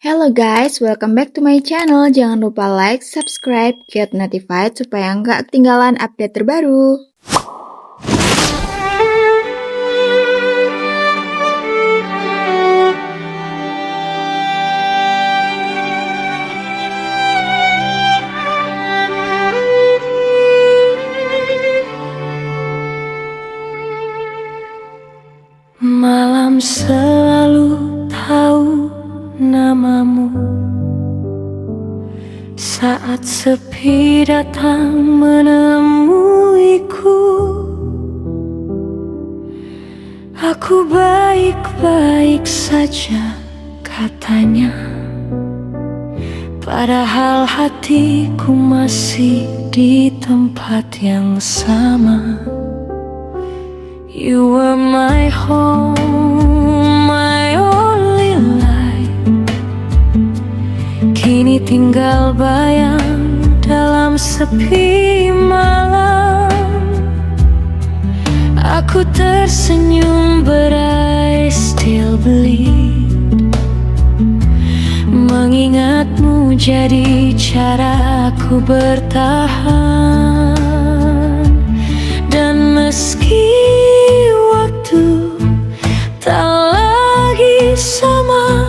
Hello guys, welcome back to my channel. Jangan lupa like, subscribe, get notified supaya nggak ketinggalan update terbaru. Malam selalu tahu namamu. Saat sepi datang menemuiku, aku baik-baik saja katanya, padahal hatiku masih di tempat yang sama. You were my home, my only light. Kini tinggal bayang dalam sepi malam. Aku tersenyum but I still bleed. Mengingatmu jadi cara aku bertahan. Dan meski waktu tak lagi sama,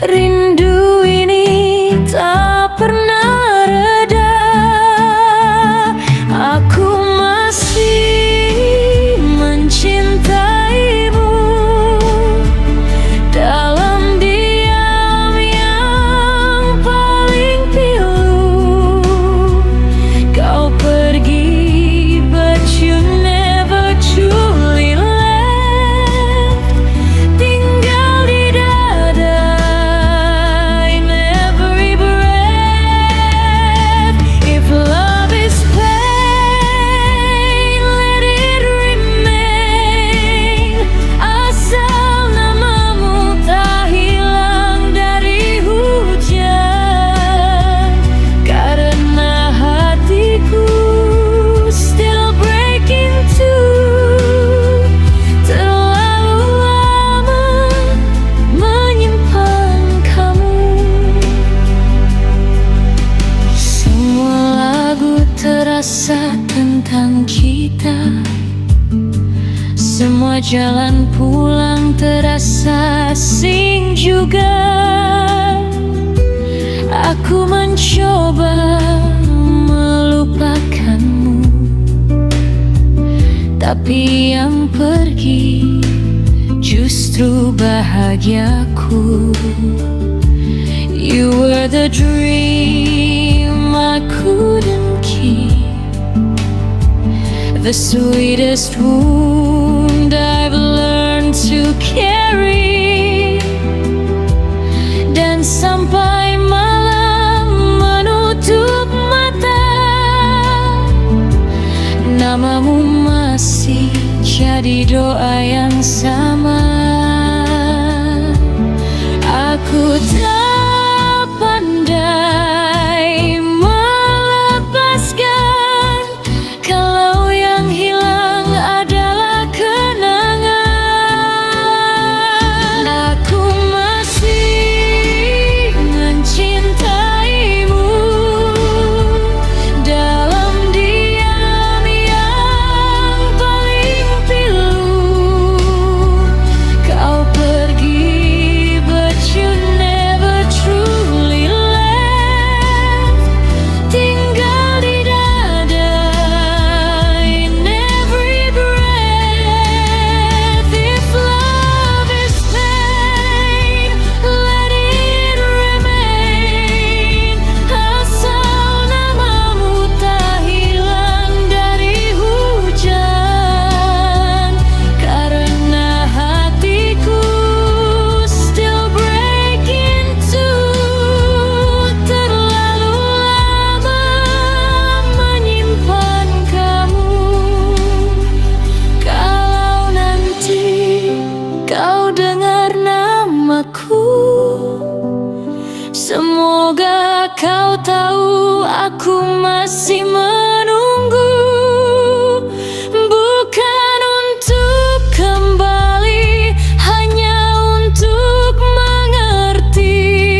rindu ini tak pernah reda. Aku masih mencintaimu dalam diam yang paling pilu. Kau pergi but you never truly left. Tinggal di dada in every breath. If love is pain, let it remain. Asal namamu tak hilang dari hujan. Karena hatiku still breaking too. Terlalu lama menyimpan kamu. Semua lagu terasa tentang kita. Semua jalan pulang terasa asing juga. Aku mencoba melupakanmu, tapi yang pergi justru bahagiaku. You were the dream I couldn't keep, the sweetest wound I've learned to carry. Dan sampai malam menutup mata, namamu masih jadi doa yang sama. Aku tak pandai melepaskan kalau yang hilang adalah kenangan. Aku masih mencintaimu dalam diam yang paling pilu. Kau pergi but you never truly left. Tinggal di dada in every breath. If love is pain, let it remain. Asal namamu tak hilang dari hujan. Karena hatiku still breaking too. Terlalu lama menyimpan kamu. Kalau nanti kau dengar namaku, semoga kau tahu aku masih menunggu. Bukan untuk kembali, hanya untuk mengerti.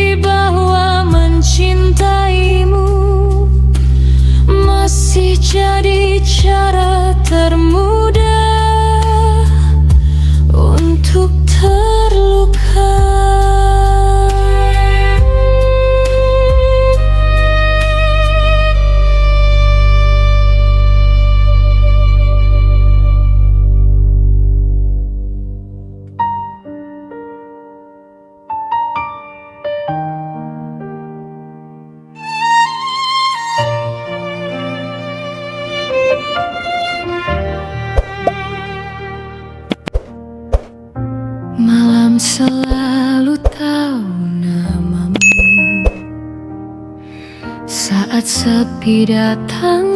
saat sepi datang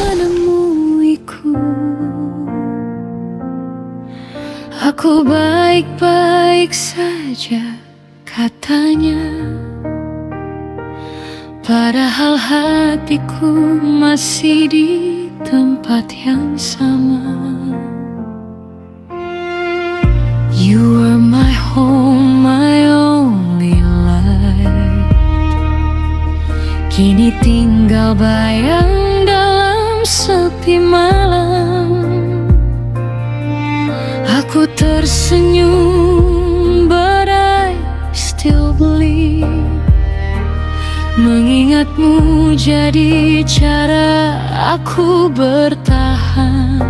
menemuiku. Aku baik-baik saja katanya, padahal hatiku masih di tempat yang sama. You are my home, my only light. Kini tinggal bayang dalam sepi malam. Aku tersenyum, but I still believe. Mengingatmu jadi cara aku bertahan.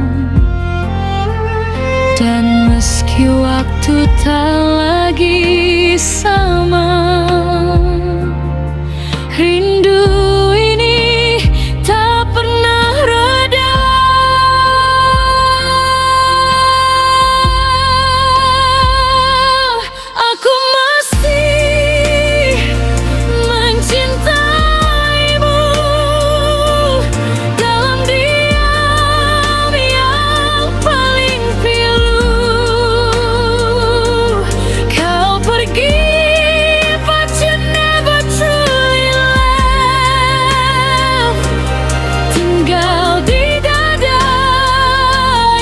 Dan meski waktu tak lagi sama, rindu ini tak pernah reda. Aku masih mencintaimu dalam diam yang paling pilu. Kau pergi, but you never truly left. Tinggal di dada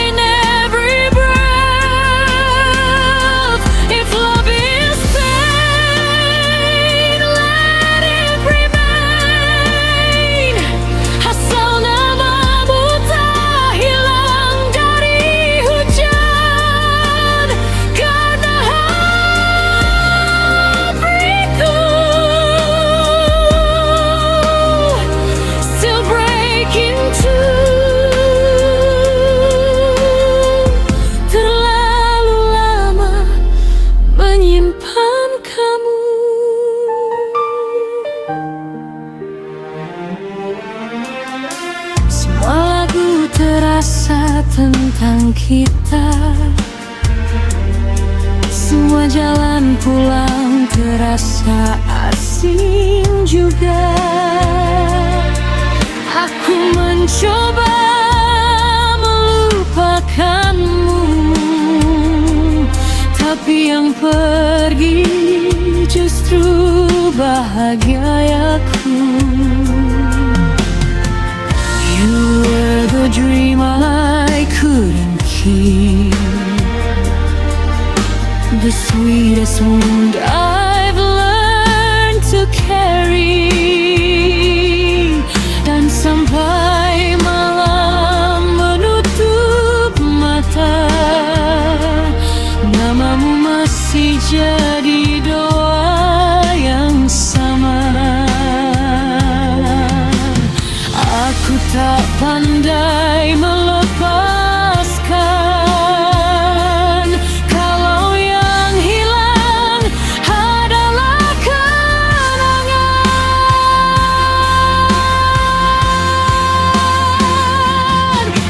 in every breath. If love is pain, let it remain. Asal namamu tak hilang dari hujan, karena hatiku still breaking too. Terlalu lama menyimpan kamu. Semua lagu terasa tentang kita. Semua jalan pulang terasa asing juga. Aku mencoba melupakanmu, tapi yang pergi justru bahagiaku. You were the dream I couldn't keep, the sweetest wound I've learned to carry. Dan sampai malam menutup mata, namamu masih jadi doa yang sama. Aku tak pandai melepaskan kalau yang hilang adalah kenangan.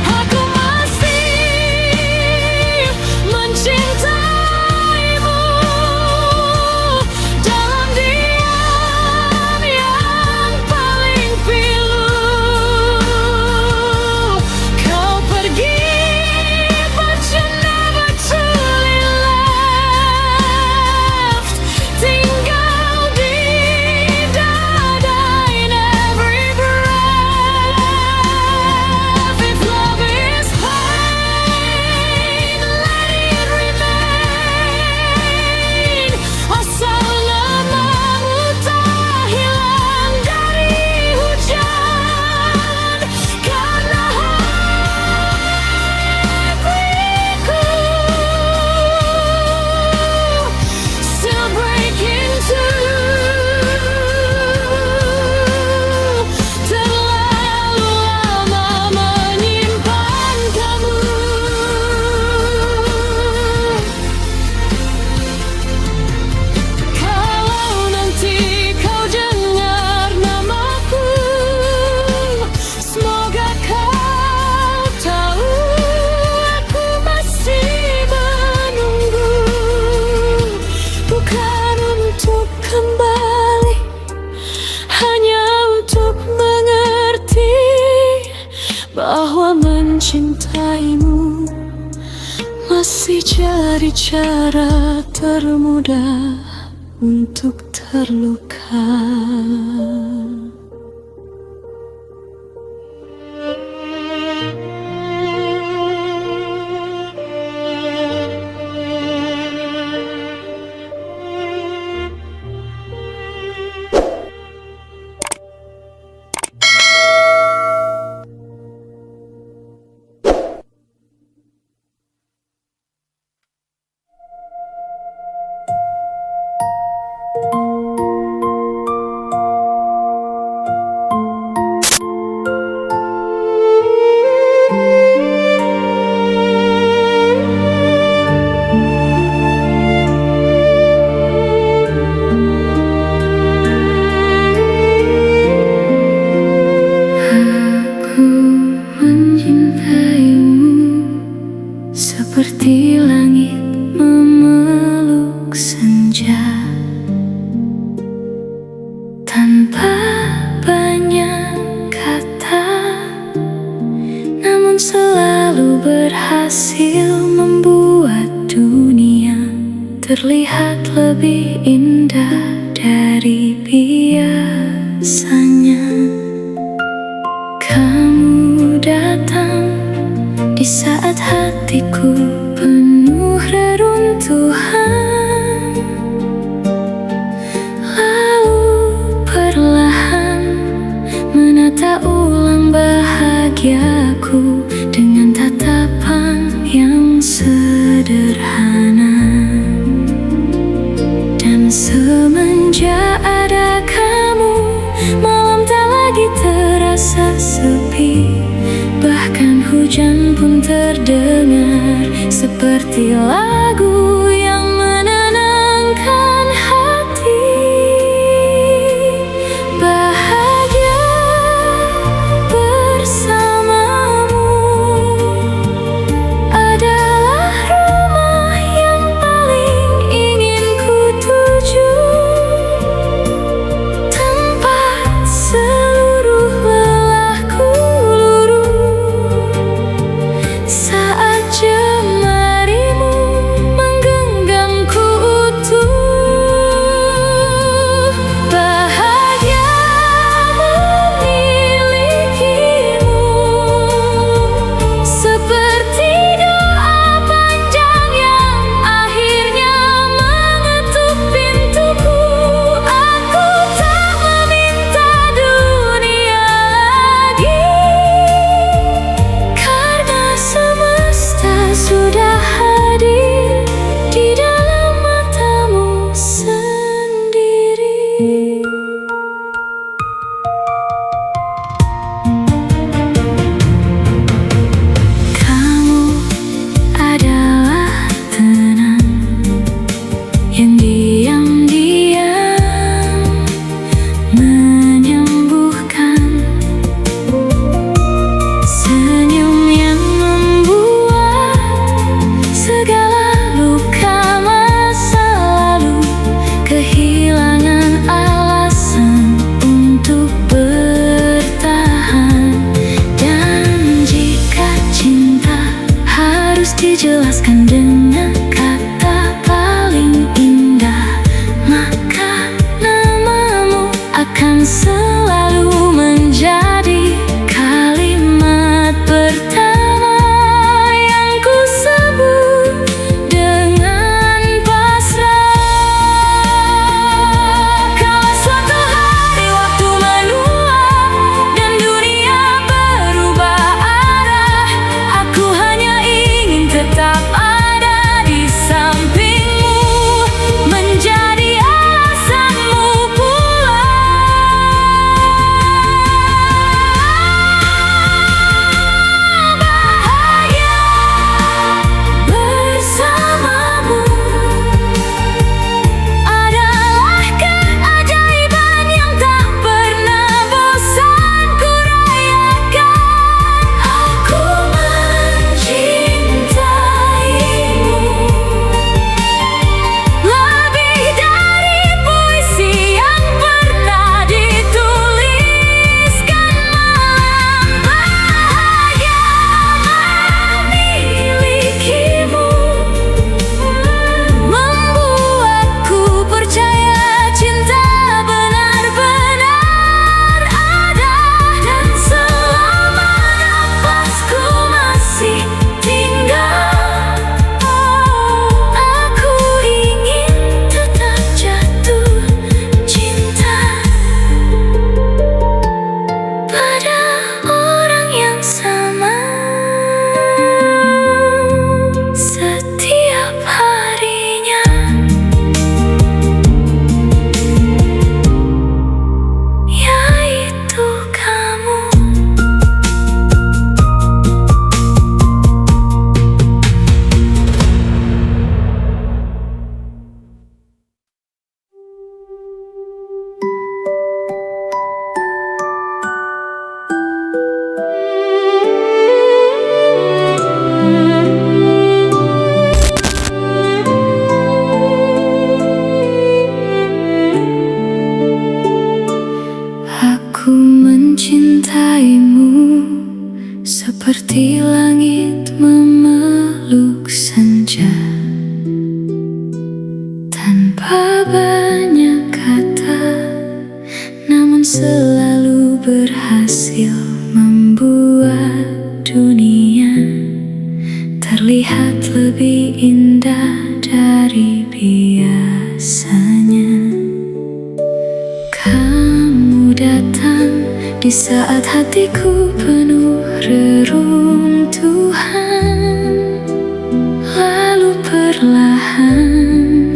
Aku masih mencintaimu dalam diam yang paling pilu. Kau pergi, but you never truly left. Tinggal di dada in every breath. If love is pain, let it remain. Asal namamu tak hilang dari hujan, karena hatiku still breaking too. Terlalu lama menyimpan kamu. Kalau nanti kau dengar namaku, semoga kau tahu aku masih menunggu. Bukan untuk kembali, hanya untuk bahwa mencintaimu masih jadi cara termudah untuk terluka. Seperti langit memeluk senja, tanpa banyak kata, namun selalu berhasil membuat dunia terlihat lebih indah dari biasanya. Kamu datang di saat hatiku penuh reruntuhan, lalu perlahan menata ulang bahagiaku dengan tatapan yang sederhana. Dan semenjak ada kamu, malam tak lagi terasa sepi. Bahkan hujan pun terdengar seperti lagu yang menenangkan hati. Bahagia bersamamu adalah rumah yang paling ingin ku tuju, tempat seluruh lelahku luruh saat jemarimu seperti langit memeluk senja. Tanpa banyak kata, namun selalu berhasil membuat dunia terlihat lebih indah dari biasanya. Kamu datang di saat hatiku penuh reruntuhan, lalu perlahan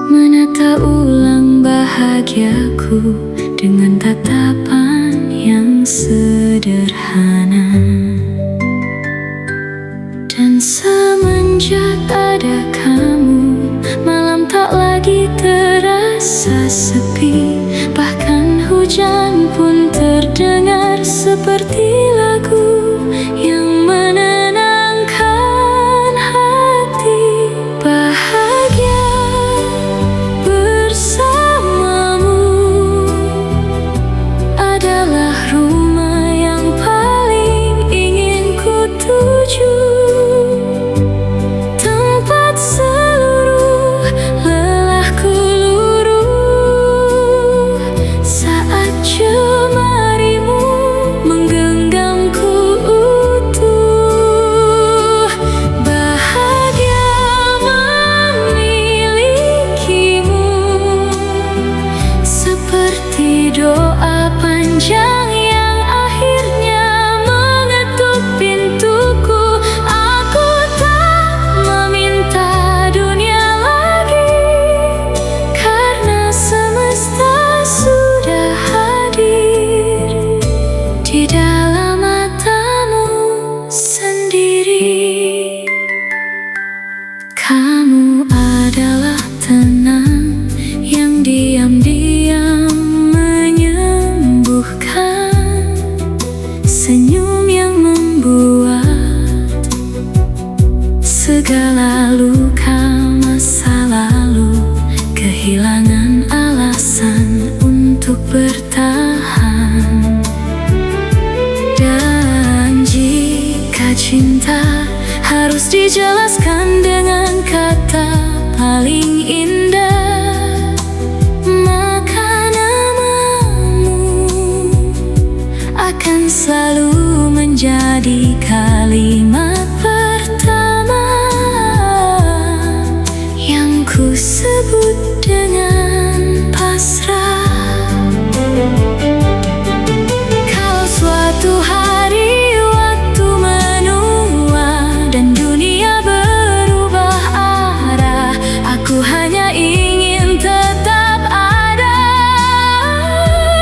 menata ulang bahagiaku dengan tatapan yang sederhana. Dan semenjak ada kamu, malam tak lagi terasa sepi. Bahkan hujan pun terdengar seperti lagu yang menenangkan hati. Bahagia bersamamu adalah rumah yang paling ingin ku tuju. Tempat seluruh lelahku luruh saat jemarimu menggenggamku utuh. Bahagia memilikimu seperti doa panjang yang akhirnya mengetuk pintuku. Aku tak meminta dunia lagi, karena semesta sudah hadir di dalam matamu sendiri. Kamu adalah tenang yang diam-diam menyembuhkan, senyum yang membuat segala luka masa lalu kehilangan alasan untuk bertahan. Dan jika cinta harus dijelaskan dengan kata paling indah, maka namamu akan selalu menjadi kalimat pertama yang ku sebut dengan pasrah. Kalau suatu hari waktu menua dan dunia berubah arah, aku hanya ingin tetap ada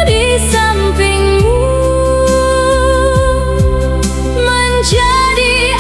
di sampingmu, menjadi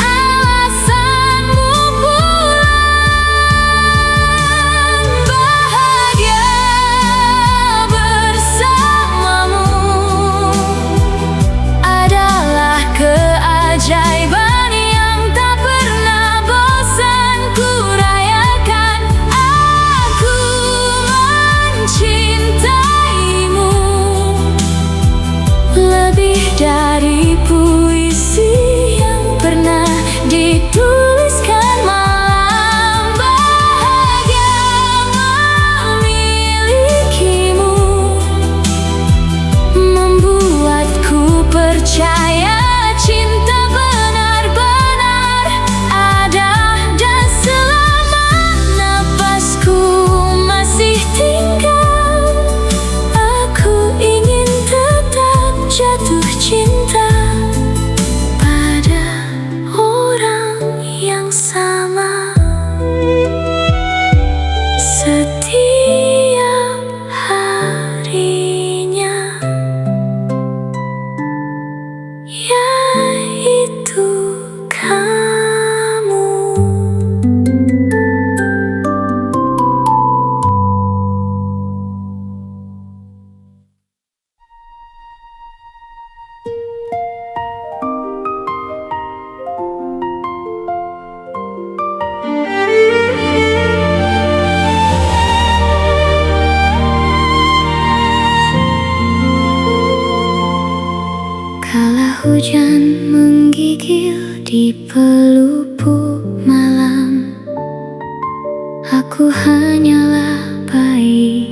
hanyalah bayi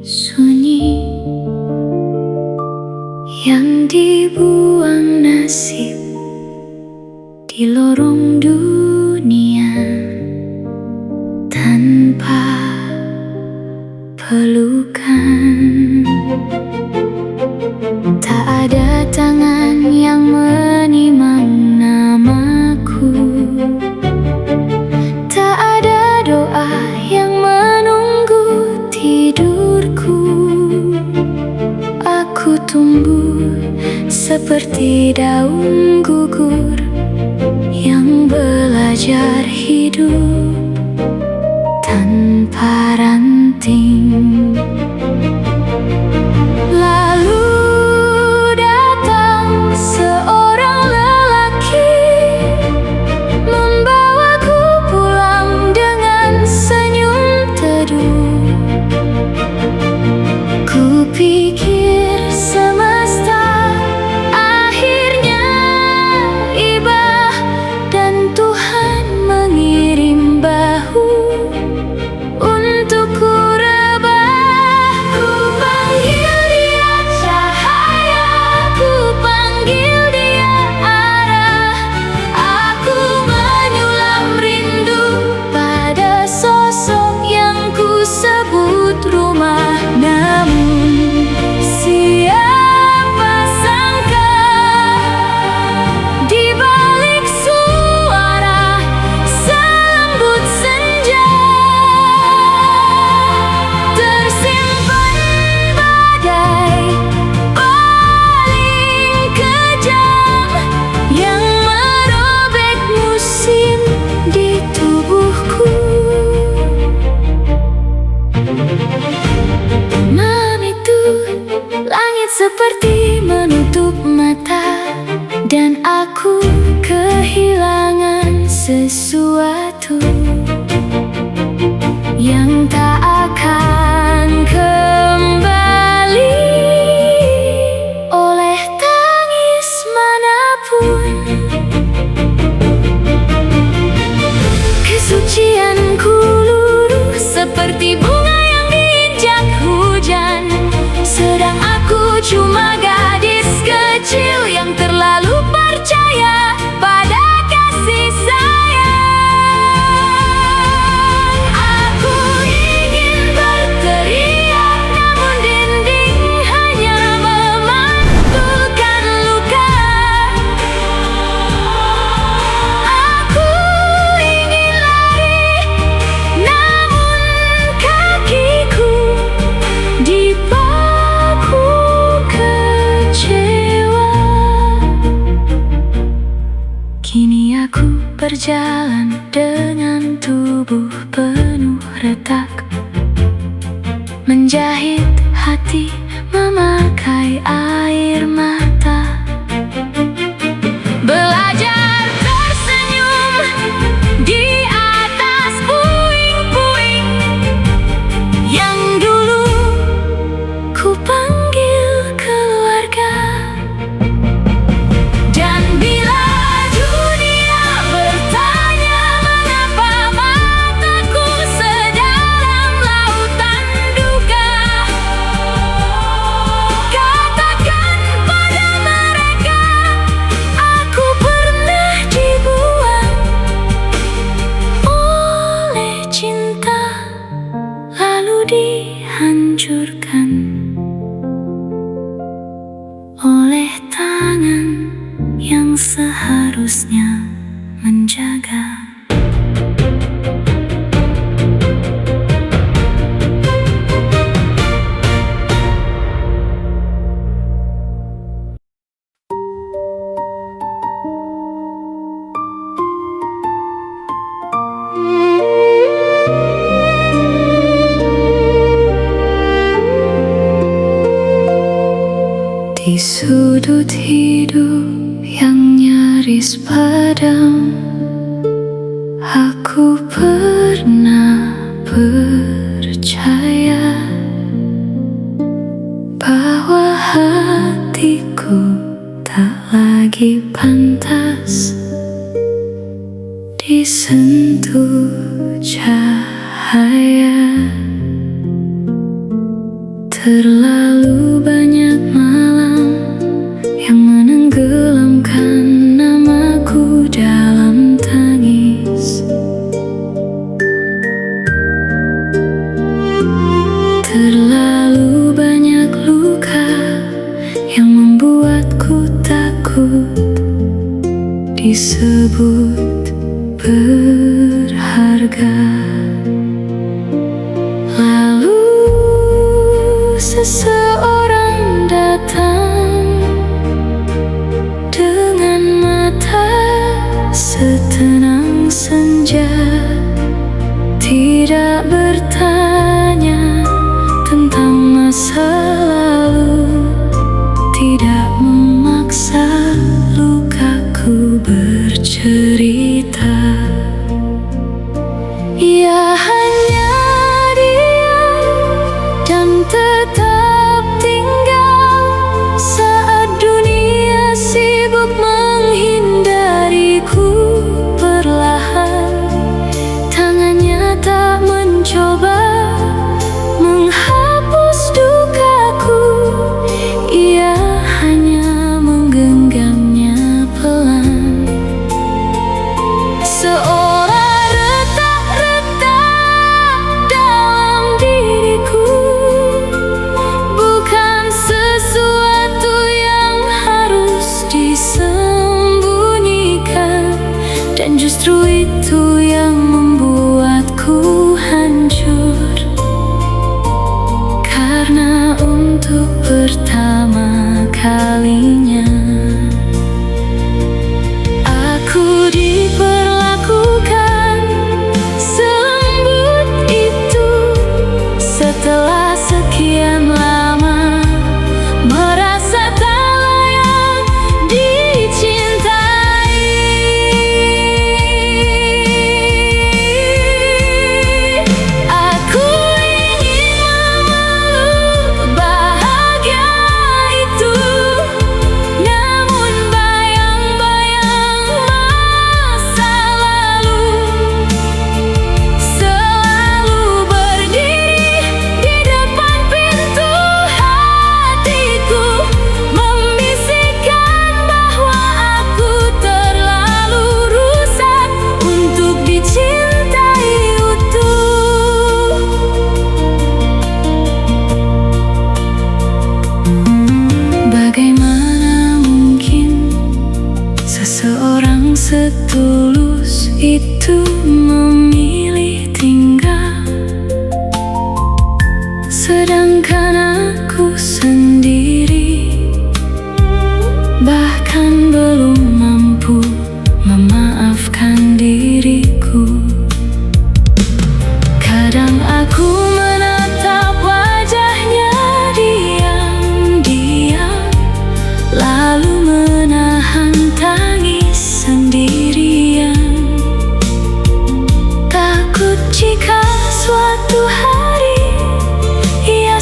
sunyi yang dibuang nasib di lorong dunia tanpa pelukan. Tak ada tangan yang menimang namaku, tak ada doa yang menunggu tidurku. Aku tumbuh seperti daun gugur yang belajar hidup tanpa ranting. Lalu datang seorang lelaki, membawaku pulang dengan senyum teduh. Kupikir semesta akhirnya iba dan Tuhan mengirim bahu untuk ku rebah. Ku panggil dia cahaya, ku panggil dia arah. Aku menyulam rindu pada sosok yang ku sebut rumah. Namun siapa sangka di balik suara selembut senja tersimpan badai paling kejam yang merobek musim di tubuhku. Malam itu langit seperti menutup mata dan aku kehilangan sesuatu yang tak akan kembali oleh tangis manapun. Kesucianku luruh seperti bunga yang diinjak hujan, sedang aku cuma gadis kecil yang terlalu percaya pada kasih sayang. Aku ingin berteriak, namun dinding hanya memantulkan luka. Aku ingin lari, namun kakiku dipaku kecewa. Kini aku berjalan dengan tubuh penuh retak, menjahit hati memakai air mata. Belajar tersenyum di atas puing-puing yang dulu ku panggil keluarga. Dan bila dunia bertanya mengapa mataku sedalam lautan duka, katakan pada mereka aku pernah dibuang oleh cinta lalu dihancurkan oleh tangan yang seharusnya menjaga. Di sudut hidup yang nyaris padam, aku pernah percaya bahwa hatiku tak lagi pantas disentuh cahaya. Terlalu banyak malam yang menenggelamkan namaku dalam tangis. Terlalu banyak luka yang membuatku takut disebut berharga. Lalu seseorang datang dengan mata setenang senja, tidak bertanya tentang masa lalu, tidak memaksa lukaku bercerita. Ia hanya diam dan tetap tinggal saat dunia sibuk menghindariku. Perlahan tangannya tak mencoba menghapus dukaku, ia hanya menggenggamnya pelan. Seolah retak-retak dalam diriku, bukan sesuatu yang harus disembunyikan, dan justru itu yang membuatku hancur. Karena untuk pertama kalinya aku diperlakukan selembut itu. Setelah sekian lama merasa tak layak dicintai, aku ingin memeluk bahagia itu. Namun bayang-bayang masa lalu selalu berdiri di depan pintu hatiku, membisikkan bahwa aku terlalu rusak untuk dicintai utuh. Bagaimana mungkin seseorang setulus itu memilih tinggal, sedangkan aku sendiri bahkan belum mampu memaafkan diriku. Kadang aku menatap wajahnya diam-diam, lalu menahan tangis sendirian. Takut jika suatu hari ia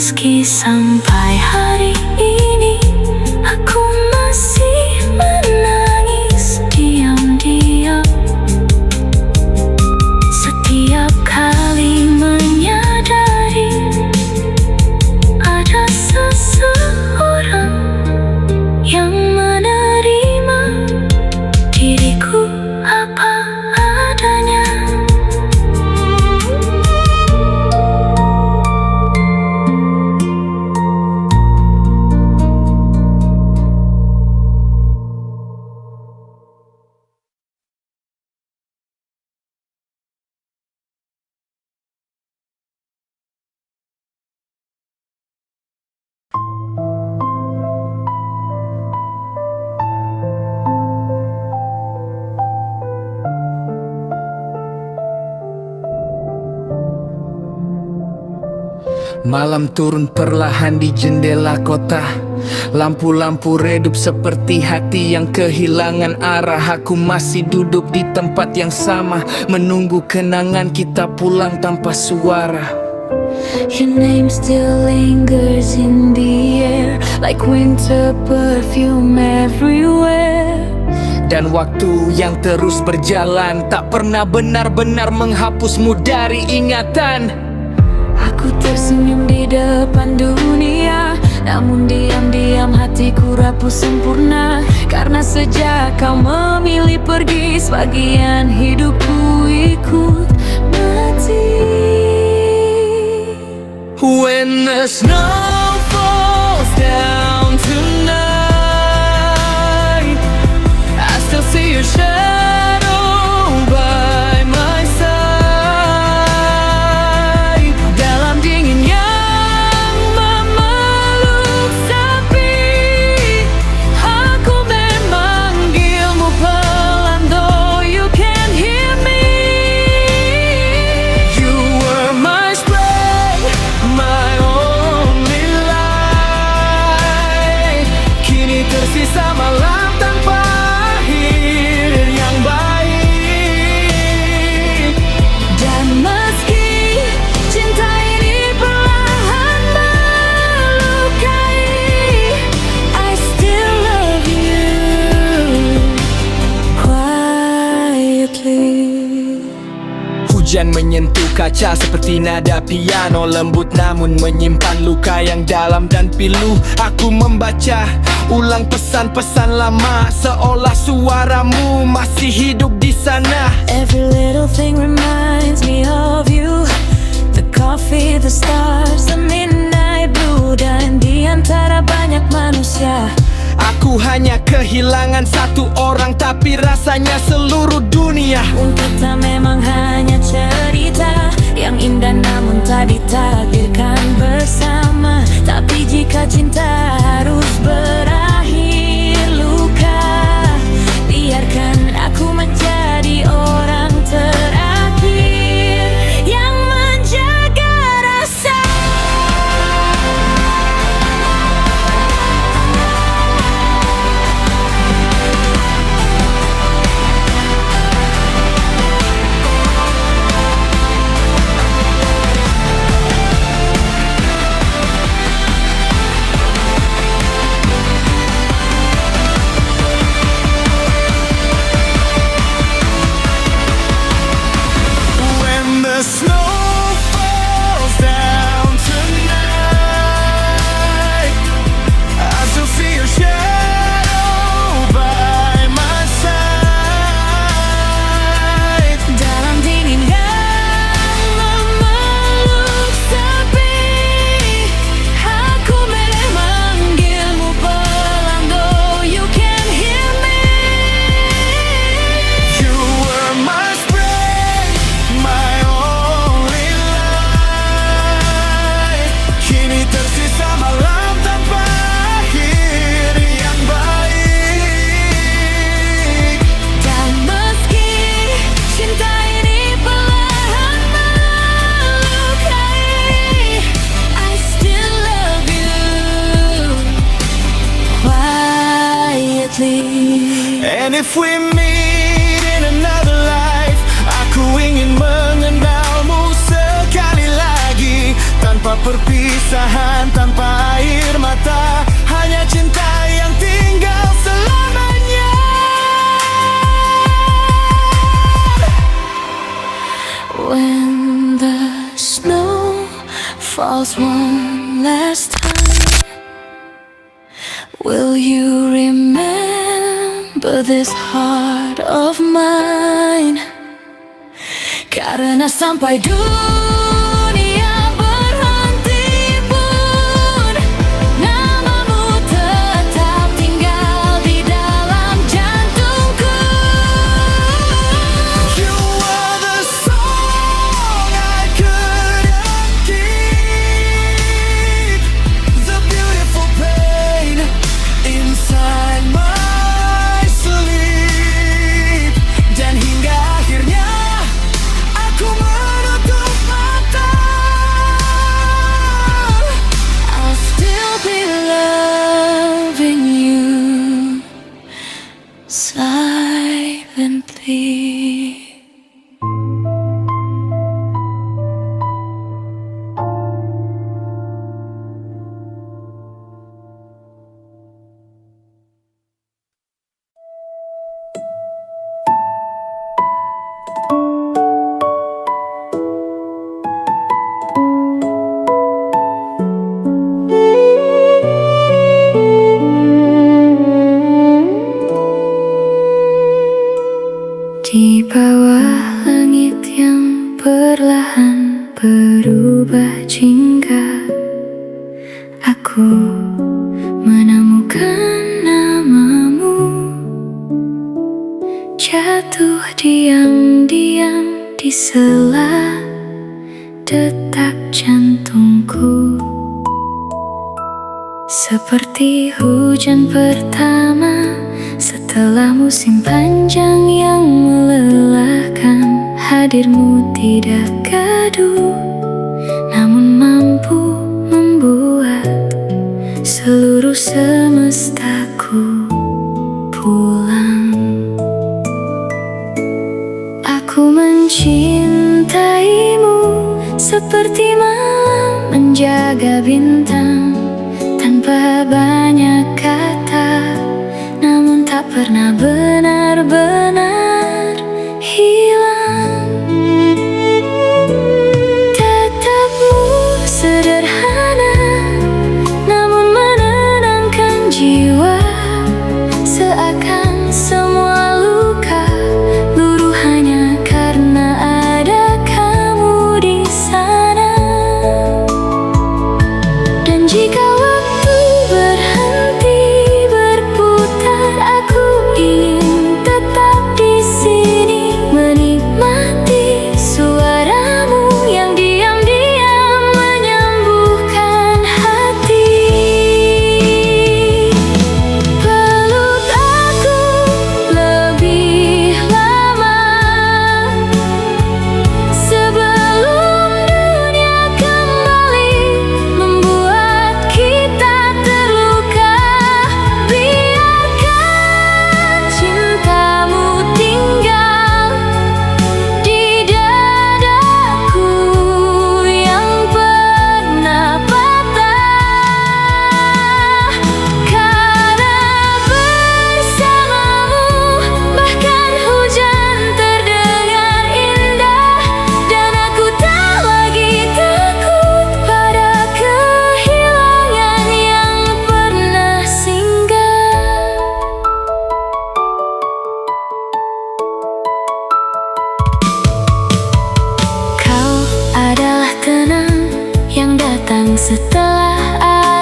Meski sampai hari ini aku masih menangis diam-diam, setiap kali menyadari ada seseorang yang menerima diriku apa adanya. Malam turun perlahan di jendela kota. Lampu-lampu redup seperti hati yang kehilangan arah. Aku masih duduk di tempat yang sama, menunggu kenangan kita pulang tanpa suara. Your name still lingers in the air, like winter perfume everywhere. Dan waktu yang terus berjalan tak pernah benar-benar menghapusmu dari ingatan. Aku tersenyum di depan dunia, namun diam-diam hatiku rapuh sempurna. Karena sejak kau memilih pergi, sebagian hidupku ikut mati. When the snow falls down tonight, I still see your shadow by my side. Dalam dingin yang memeluk sepi, aku memanggilmu pelan, though you can't hear me. You were my spray, my only light. Kini tersisa malam tanpa akhir yang baik. Dan meski cinta ini perlahan melukai, I still love you quietly. Hujan menyentuh kaca seperti nada piano, lembut namun menyimpan luka yang dalam dan pilu. Aku membaca ulang pesan-pesan lama, seolah suaramu masih hidup di sana. Every little thing reminds me of you. The coffee, the stars, the midnight blue. Dan di antara banyak manusia, Aku hanya kehilangan satu orang, tapi rasanya seluruh dunia. kita memang hanya cerita yang indah namun tak ditakdirkan bersama. Tapi jika cinta harus berakhir luka, biarkan aku menjadi orang terakhir yang menjaga rasa. When the snow falls down tonight, I still see your shadow by my side. Dalam dingin yang memeluk sepi, aku memanggilmu pelan, though you can't hear me. You were my spray, my only light. Kini tersisa malam tanpa akhir yang baik. Dan meski cinta ini perlahan melukai, I still love you quietly. And if we meet in another life, aku ingin mengenalmu sekali lagi tanpa perpisahan tanpa air mata, hanya cinta yang tinggal selamanya. When the snow falls one last time, will you remember this heart of mine? Karena sampai dunia berhenti pun, namamu tetap tinggal di dalam jantungku. You are the song I couldn't keep, the beautiful pain inside my sleep. Dan hingga akhirnya aku menutup mata, I'll still be loving you silently. Di bawah langit yang perlahan berubah jingga, aku menemukan namamu jatuh diam-diam di sela detak jantungku. Seperti hujan pertama setelah musim panjang yang melelahkan, hadirmu tidak gaduh, namun mampu membuat seluruh semestaku pulang. Aku mencintaimu seperti malam menjaga bintang, tanpa banyak kata, namun tak pernah benar-benar hilang. Tetapmu sederhana, namun menenangkan jiwa, seakan semua luka luruh hanya karena ada kamu di sana. Dan jika waktu berhenti berputar, aku ingin tetap di sini menikmati suaramu yang diam-diam menyembuhkan hati. Peluk aku lebih lama sebelum dunia kembali membuat kita terluka. Biarkan cintamu tinggal di dadaku yang pernah patah. Karena bersamamu bahkan hujan terdengar indah, dan aku tak lagi takut pada kehilangan yang pernah singgah. Kau adalah tenang yang datang setelah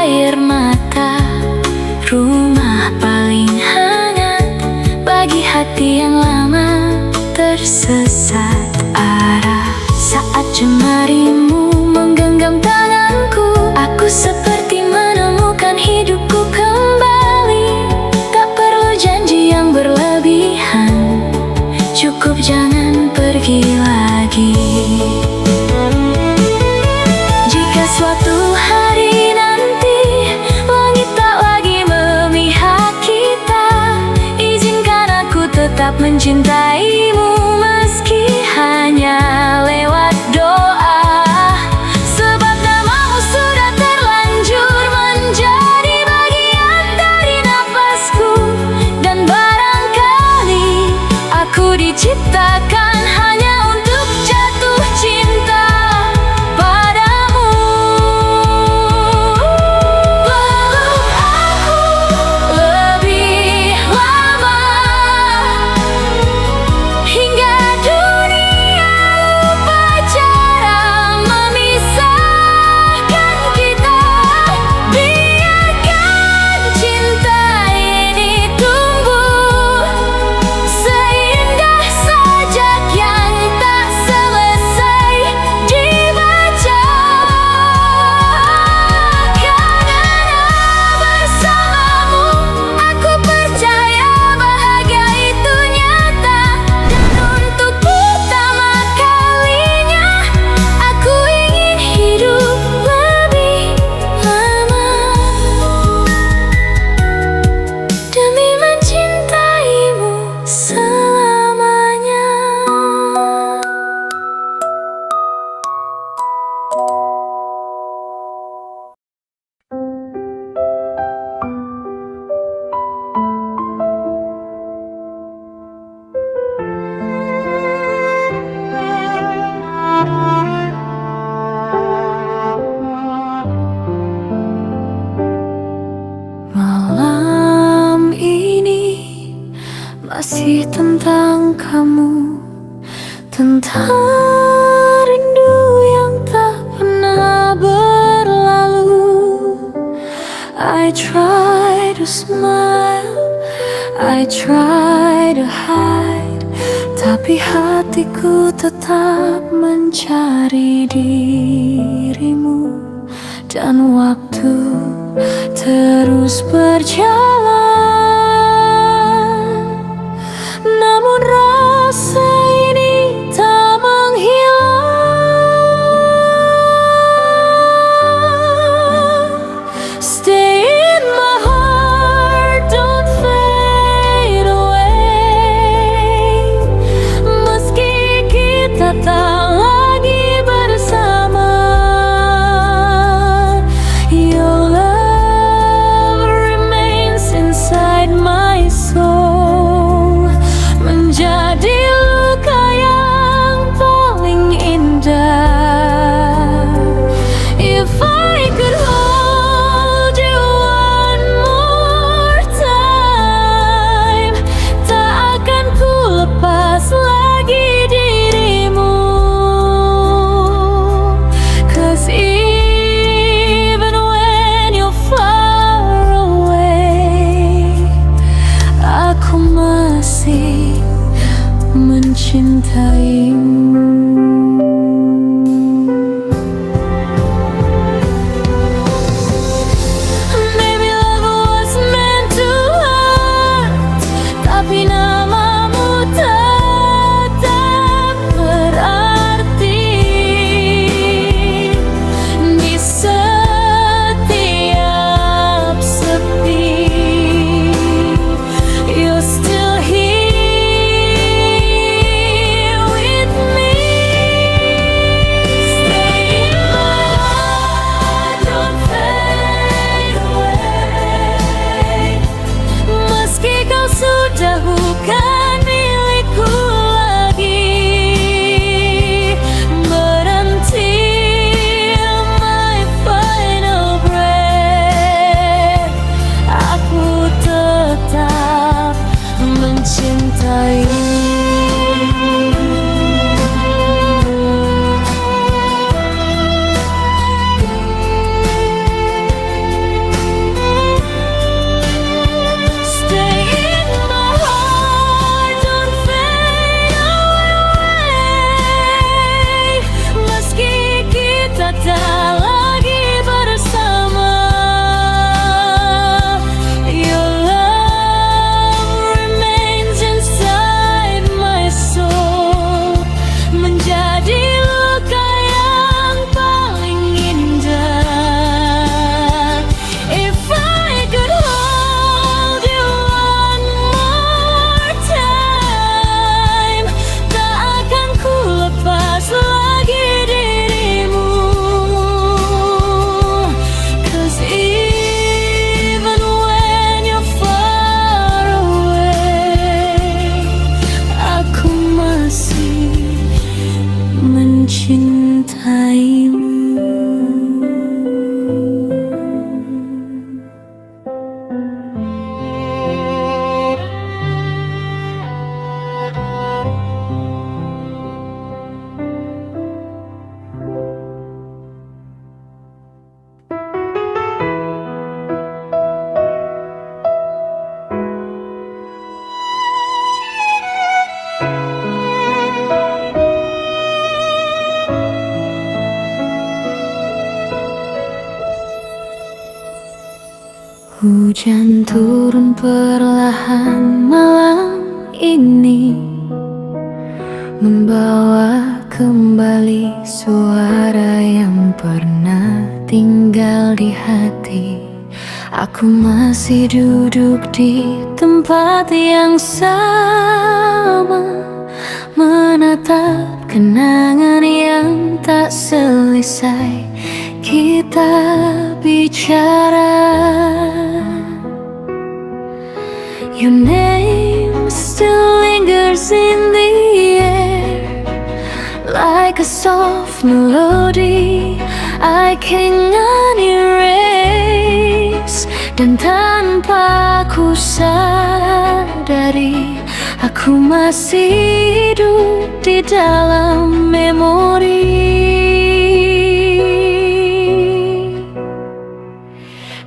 air mata, rumah paling hangat bagi hati yang lama tersesat arah. Saat jemarimu menggenggam tanganku, aku seperti menemukan hidupku kembali. Tak perlu janji yang berlebihan, cukup jangan pergi lagi. Jika suatu hari nanti langit tak lagi memihak kita, izinkan aku tetap mencintaimu meski hanya lewat doa. Sebab namamu diciptakan hanya untuk jatuh cinta padamu. Peluk aku lebih lama hingga dunia lupa cara memisahkan kita. Biarkan cinta ini tumbuh seindah sajak yang tak selesai dibaca. Karena bersamamu aku percaya bahagia itu nyata. Dan untuk pertama kalinya aku ingin hidup lebih lama demi mencintaimu selamanya. Malam ini masih tentang kamu, tentang rindu yang tak pernah berlalu. I try to smile, I try to hide, tapi hatiku tetap mencari dirimu. Dan waktu terus berjalan, namun rasa ini tak menghilang. Stay in my heart, don't fade away. Meski kita tak lagi bersama, your love remains inside my soul, menjadi luka yang paling indah. If I could hold you one more time, tak akan ku lepas lagi dirimu. 'Cause even when you're far away, aku masih mencintaimu. Maybe love was meant to hurt, tapi namamu tetap berarti di setiap sepi. You're still here with me. mencintaimu. Hujan turun perlahan malam ini, membawa kembali suara yang pernah tinggal di hati. Aku masih duduk di tempat yang sama, menatap kenangan yang tak selesai kita bicara. Your name still lingers in the air, like a soft melody I cannot erase. Dan tanpa ku sadari, aku masih hidup di dalam memori.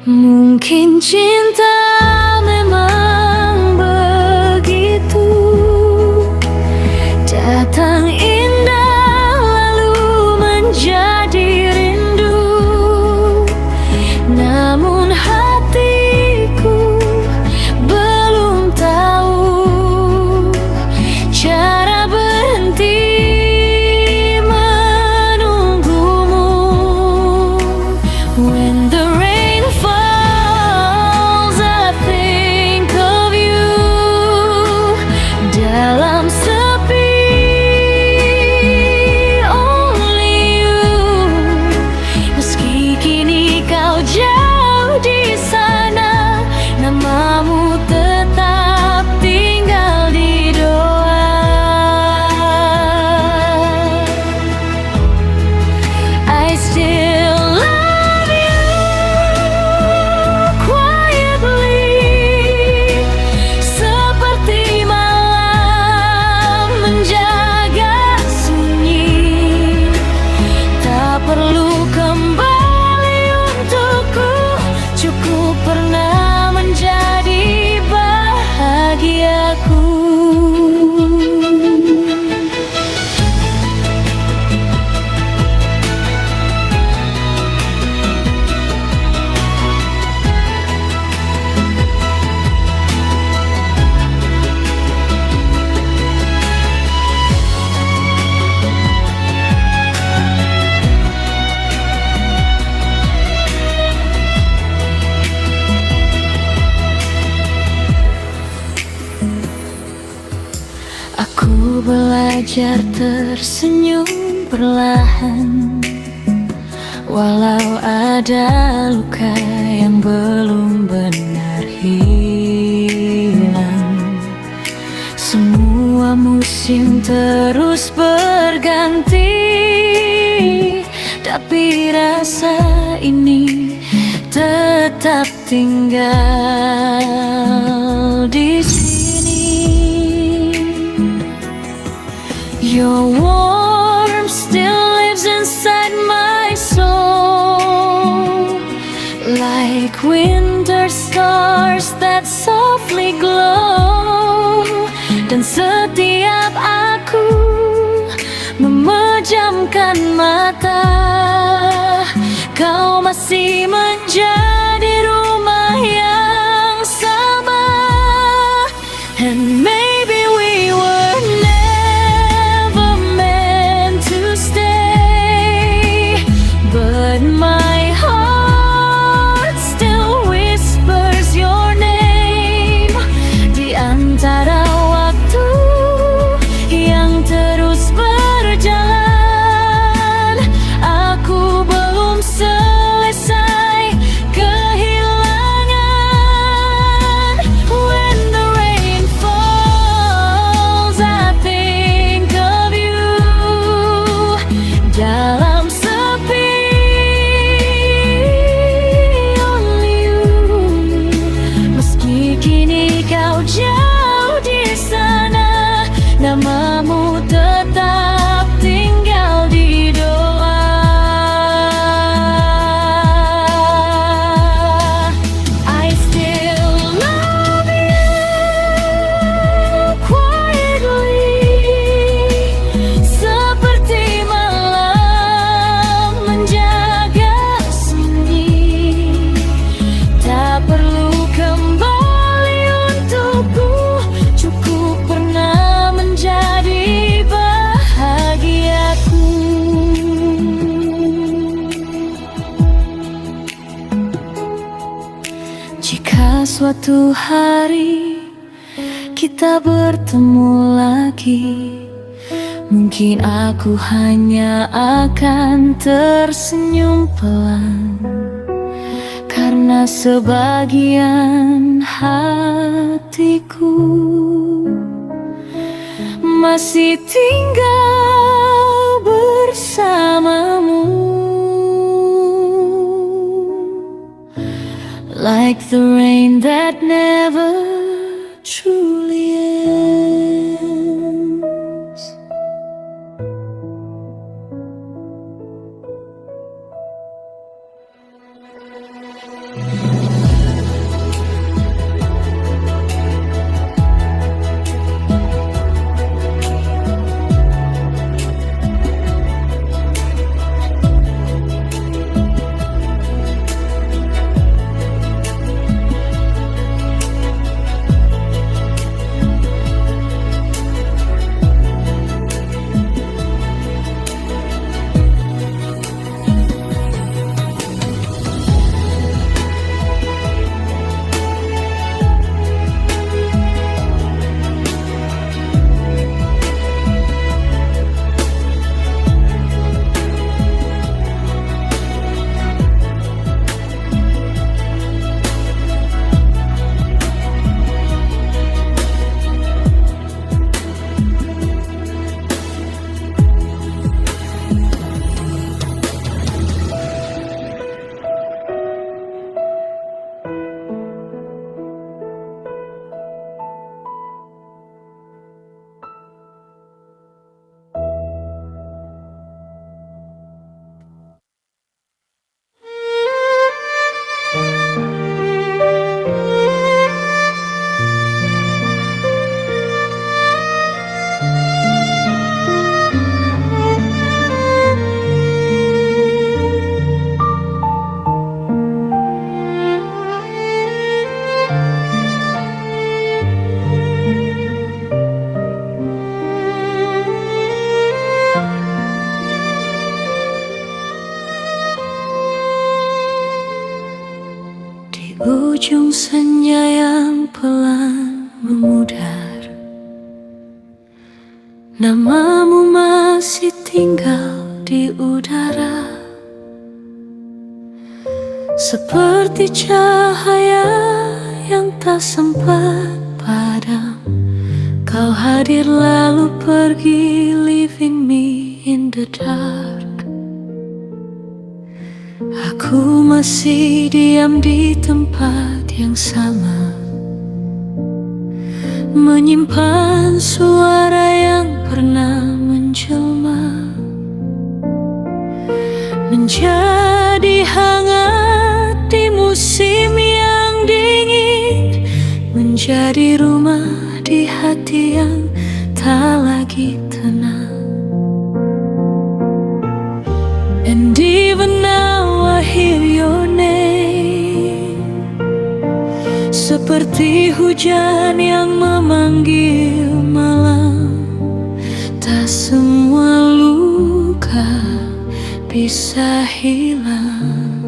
Mungkin cinta memang begitu, datang indah lalu menjadi rindu. Namun hatiku belum tahu cara berhenti menunggumu. When the rain falls, I think of you. Dalam sepi, only you. Meski kini kau jauh di sana, namamu tetap tinggal di doa. I still love you quietly, seperti malam menjaga sunyi. Tak perlu kembali untukku, cukup pernah menjadi bahagiaku. Aku belajar tersenyum perlahan, walau ada luka yang belum benar hilang. Semua musim terus berganti, tapi rasa ini tetap tinggal di sini. Your warmth still lives inside my soul, like winter stars that softly glow. Dan setiap aku memejamkan mata, kau masih menjadi rumah yang sama. And maybe we were never meant to stay, but my heart still whispers your name. Di antara waktu yang terus berjalan, aku belum selesai kamu tetap tinggal di doa. I still love you quietly, seperti malam menjaga sunyi. Tak perlu kembali untukku, cukup pernah menjadi bahagiaku. Jika suatu hari kita bertemu lagi, mungkin aku hanya akan tersenyum pelan, karena sebagian hatiku masih tinggal bersamamu. Like the rain that never truly ends. Ujung senja yang pelan memudar, namamu masih tinggal di udara, seperti cahaya yang tak sempat padam. Kau hadir lalu pergi, leaving me in the dark. Aku masih diam di tempat yang sama, menyimpan suara yang pernah menjelma, menjadi hangat di musim yang dingin, menjadi rumah di hati yang tak lagi tenang. And even now I hear your name, seperti hujan yang memanggil malam. Tak semua luka bisa hilang.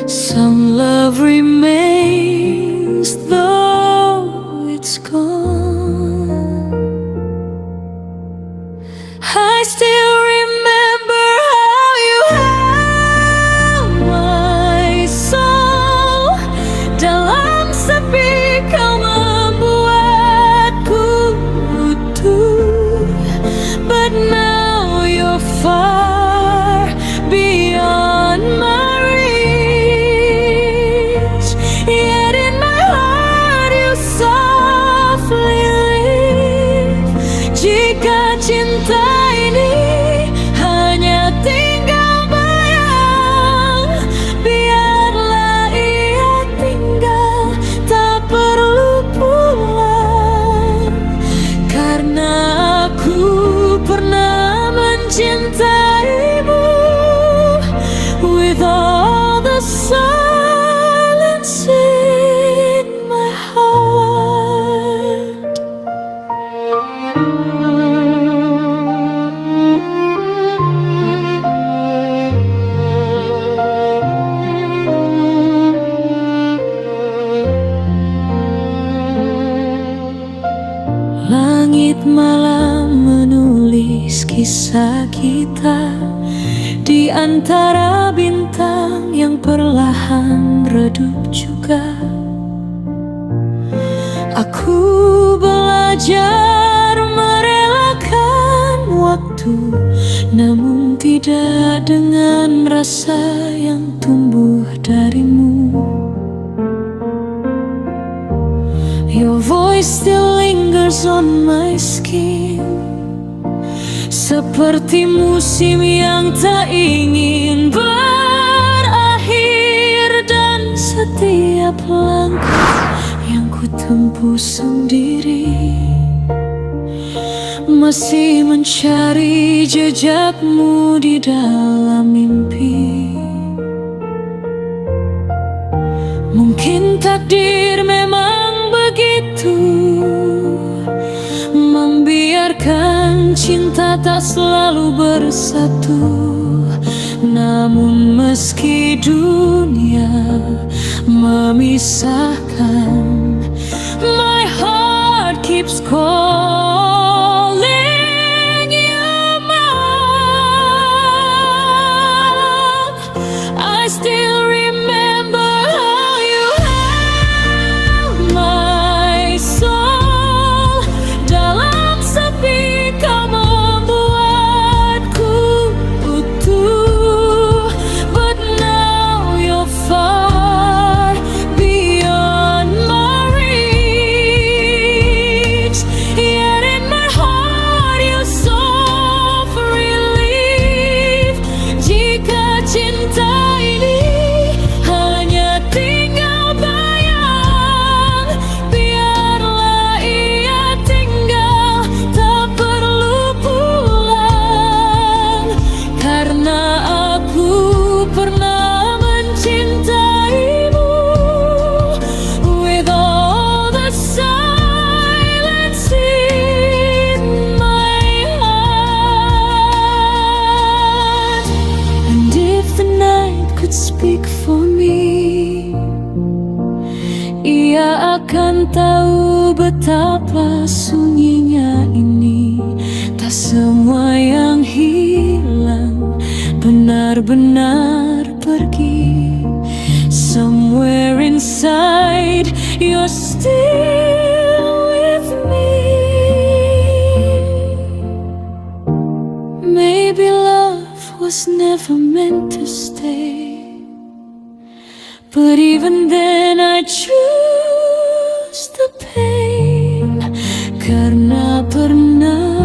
Some love remains though it's gone. I still remember how you held my soul. Dalam sepi kau membuatku utuh. But now you're far beyond my reach. Yet in my heart you softly kisah kita di antara bintang yang perlahan redup juga. Aku belajar merelakan waktu, namun tidak dengan rasa yang tumbuh darimu. Your voice still lingers on my skin, seperti musim yang tak ingin berakhir. Dan setiap langkah yang ku tempuh sendiri masih mencari jejakmu di dalam mimpi. Mungkin takdir memang begitu, membiarkan cinta tak selalu bersatu. Namun meski dunia memisahkan, my heart keeps calling you mine. I still remember how you held my soul. Dalam sepi kau membuatku utuh. But now you're far beyond my reach. Yet in my heart you soft relief. Jika cinta ini hanya tinggal bayang, biarlah ia tinggal, tak perlu pulang. Karena aku pernah mencintaimu with all the silence in my heart. And if the night could speak for me, ia akan tahu betapa sunyinya ini. Tak semua yang hilang benar-benar pergi. Somewhere inside you're still with me. Maybe love was never meant to stay, but even then I choose the pain. Karena pernah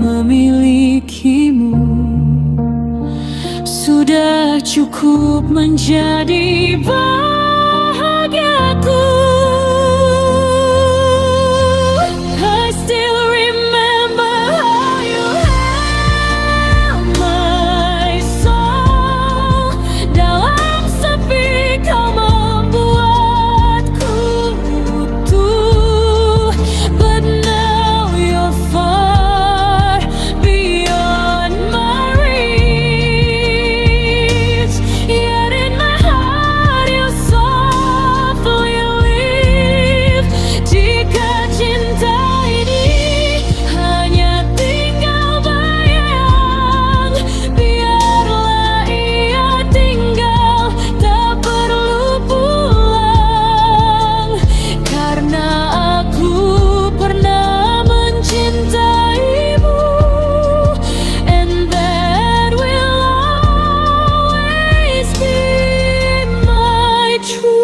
memilikimu sudah cukup menjadi bahagiaku. I still remember how you held my soul. Dalam sepi kau membuatku utuh. But now you're far beyond my reach. Yet in my heart you softly live. Jika cinta ini hanya tinggal bayang, biarlah ia tinggal, tak perlu pulang. Karena aku pernah mencintaimu, and that will always be my truth.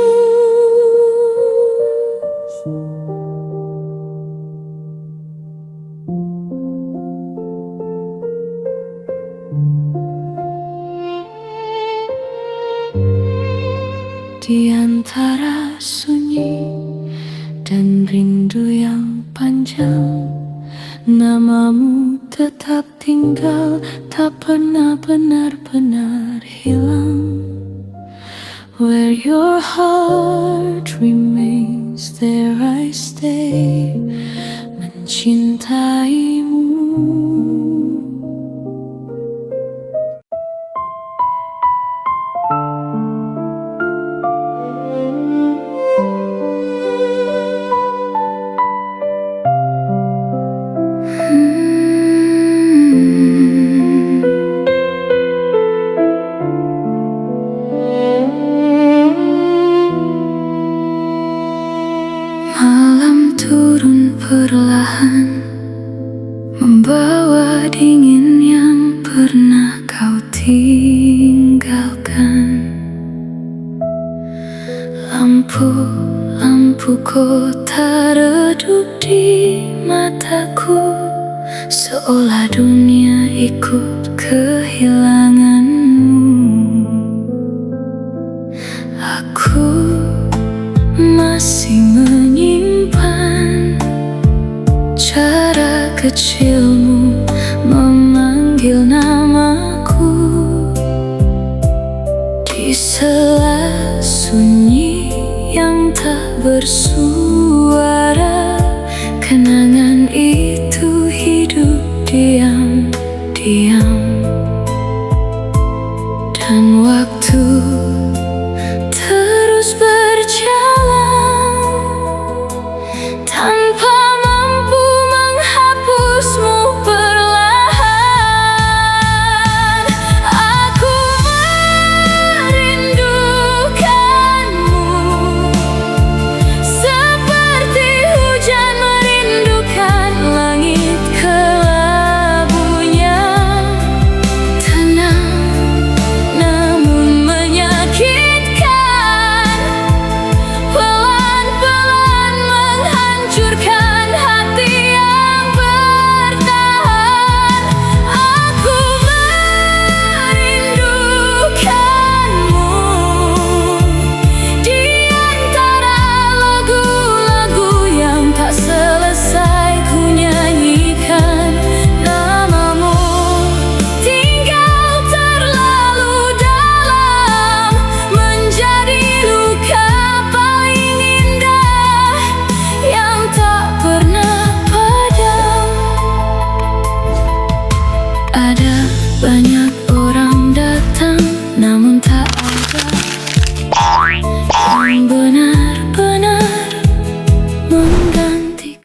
Di antara sunyi dan rindu yang panjang, namamu tetap tinggal, tak pernah benar-benar hilang. Where your heart remains, there I stay, mencintaimu. membawa dingin yang pernah kau tinggalkan. Lampu kota redup di mataku, seolah dunia ikut kehilanganmu. Aku masih menyimpan cara kecilmu memanggil namaku di sela sunyi yang tak bersuara. Kenangan itu hidup diam-diam.